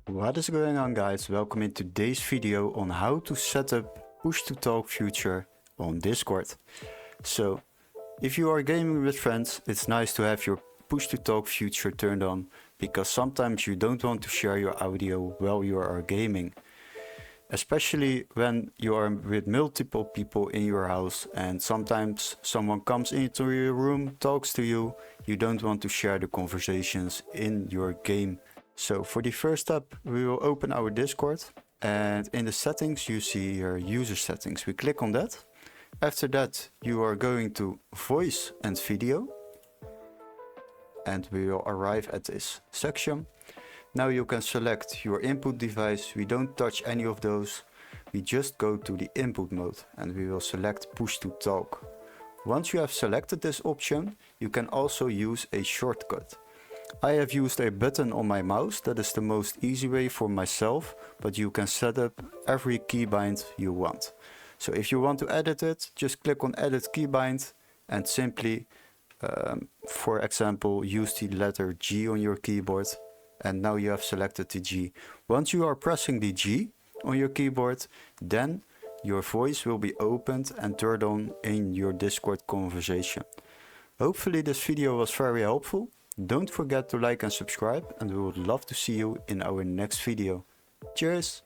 What is going on, guys? Welcome in today's video on how to set up push to talk feature on Discord. So if you are gaming with friends, it's nice to have your push to talk feature turned on, because sometimes you don't want to share your audio while you are gaming. Especially when you are with multiple people in your house and sometimes someone comes into your room, talks to you, you don't want to share the conversations in your game. So for the first step, we will open our Discord, and in the settings you see your user settings. We click on that. After that you are going to voice and video, and we will arrive at this section. Now you can select your input device. We don't touch any of those. We just go to the input mode and we will select push to talk. Once you have selected this option, you can also use a shortcut. I have used a button on my mouse. That is the most easy way for myself, but you can set up every keybind you want. So if you want to edit it, just click on edit keybind and simply, for example, use the letter G on your keyboard. And now you have selected the G. Once you are pressing the G on your keyboard, then your voice will be opened and turned on in your Discord conversation. Hopefully this video was very helpful. Don't forget to like and subscribe, and we would love to see you in our next video. Cheers!